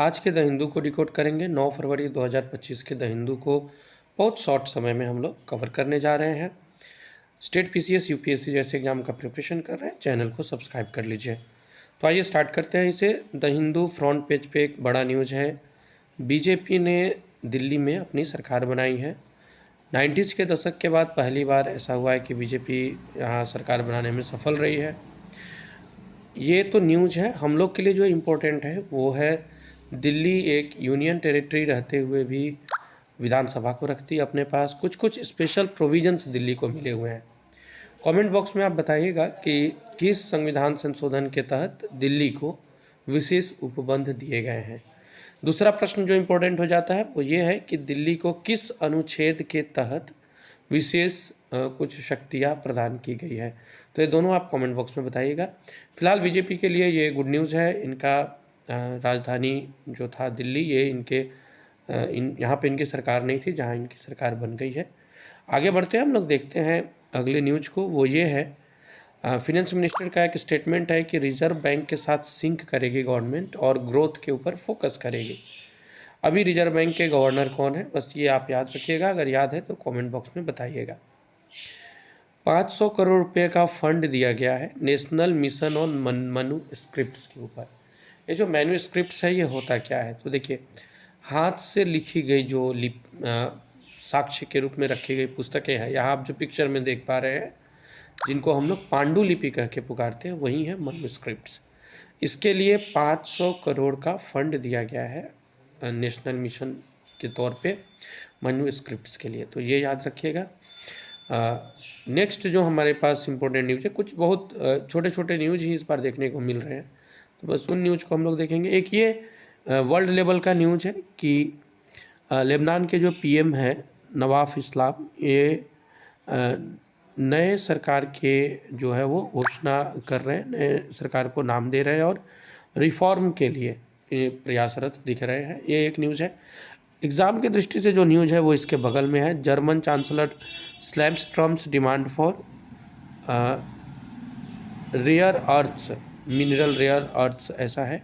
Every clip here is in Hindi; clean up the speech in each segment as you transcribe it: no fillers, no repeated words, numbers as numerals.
आज के द हिंदू को डिकोड करेंगे। 9 फरवरी 2025 के द हिंदू को बहुत शॉर्ट समय में हम लोग कवर करने जा रहे हैं। स्टेट पीसीएस यूपीएससी जैसे एग्जाम का प्रिपरेशन कर रहे हैं, चैनल को सब्सक्राइब कर लीजिए। तो आइए स्टार्ट करते हैं इसे। द हिंदू फ्रंट पेज पे एक बड़ा न्यूज़ है। बीजेपी ने दिल्ली में अपनी सरकार बनाई है। 90s के दशक के बाद पहली बार ऐसा हुआ है कि बीजेपी यहाँ सरकार बनाने में सफल रही है। ये तो न्यूज़ है। हम लोग के लिए जो इम्पोर्टेंट है वो है दिल्ली एक यूनियन टेरिटरी रहते हुए भी विधानसभा को रखती है अपने पास। कुछ कुछ स्पेशल प्रोविजंस दिल्ली को मिले हुए हैं। कमेंट बॉक्स में आप बताइएगा कि किस संविधान संशोधन के तहत दिल्ली को विशेष उपबंध दिए गए हैं। दूसरा प्रश्न जो इम्पोर्टेंट हो जाता है वो ये है कि दिल्ली को किस अनुच्छेद के तहत विशेष कुछ शक्तियाँ प्रदान की गई है। तो ये दोनों आप कमेंट बॉक्स में बताइएगा। फिलहाल बीजेपी के लिए ये गुड न्यूज़ है। इनका राजधानी जो था दिल्ली, ये इनके यहाँ पे इनकी सरकार नहीं थी, जहाँ इनकी सरकार बन गई है। आगे बढ़ते हैं हम लोग, देखते हैं अगले न्यूज़ को। वो ये है, फिनेंस मिनिस्टर का एक स्टेटमेंट है कि रिजर्व बैंक के साथ सिंक करेगी गवर्नमेंट और ग्रोथ के ऊपर फोकस करेगी। अभी रिजर्व बैंक के गवर्नर कौन है, बस ये आप याद रखिएगा। अगर याद है तो कमेंट बॉक्स में बताइएगा। 500 करोड़ रुपए का फंड दिया गया है national mission on Manu scripts के ऊपर। ये जो मैन्यू स्क्रिप्ट्स है ये होता क्या है, तो देखिए, हाथ से लिखी गई जो साक्ष्य के रूप में रखी गई पुस्तकें हैं। यहाँ आप जो पिक्चर में देख पा रहे हैं, जिनको हम लोग पांडुलिपि कह के पुकारते हैं, वही है मनु स्क्रिप्ट्स। इसके लिए 500 करोड़ का फंड दिया गया है नेशनल मिशन के तौर पे मनु स्क्रिप्ट्स के लिए, तो ये याद रखिएगा। नेक्स्ट जो हमारे पास इम्पोर्टेंट न्यूज़ है, कुछ बहुत छोटे छोटे न्यूज़ ही इस बार देखने को मिल रहे हैं, तो बस उन न्यूज़ को हम लोग देखेंगे। एक ये वर्ल्ड लेवल का न्यूज़ है कि लेबनान के जो पीएम हैं नवाफ इस्लाम, ये नए सरकार के जो है वो घोषणा कर रहे हैं, नए सरकार को नाम दे रहे हैं और रिफॉर्म के लिए प्रयासरत दिख रहे हैं। ये एक न्यूज़ है। एग्ज़ाम की दृष्टि से जो न्यूज़ है वो इसके बगल में है। German chancellor slams Trump's demand for rare earths, mineral rare earths, ऐसा है।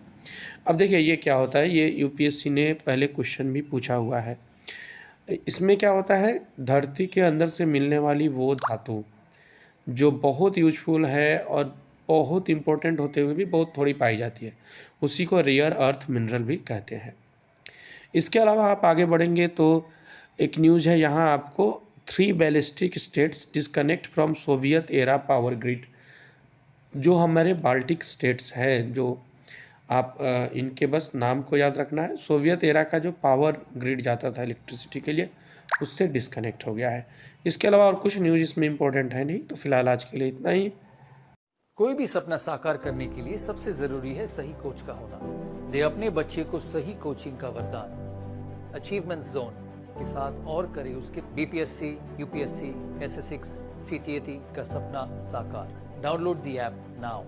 अब देखिए ये क्या होता है, ये यूपीएससी ने पहले क्वेश्चन भी पूछा हुआ है। इसमें क्या होता है, धरती के अंदर से मिलने वाली वो धातु जो बहुत यूजफुल है और बहुत इम्पोर्टेंट होते हुए भी बहुत थोड़ी पाई जाती है, उसी को रेयर अर्थ मिनरल भी कहते हैं। इसके अलावा आप आगे बढ़ेंगे तो एक न्यूज़ है यहाँ आपको, 3 ballistic states disconnect from Soviet era power grid. जो हमारे बाल्टिक स्टेट्स हैं, जो आप इनके बस नाम को याद रखना है। सोवियत एरा का जो पावर ग्रिड जाता था इलेक्ट्रिसिटी के लिए, उससे डिस्कनेक्ट हो गया है। इसके अलावा और कुछ न्यूज़ इसमें इम्पोर्टेंट है नहीं। तो फिलहाल आज के लिए इतना ही। कोई भी सपना साकार करने के लिए सबसे जरूरी है सही कोच का होना। दे अपने बच्चे को सही कोचिंग का वरदान अचीवमेंट जोन के साथ और करे उसके बीपीएससी, यूपीएससी, एसएससी, सीटीएटी का सपना साकार। Download the app now.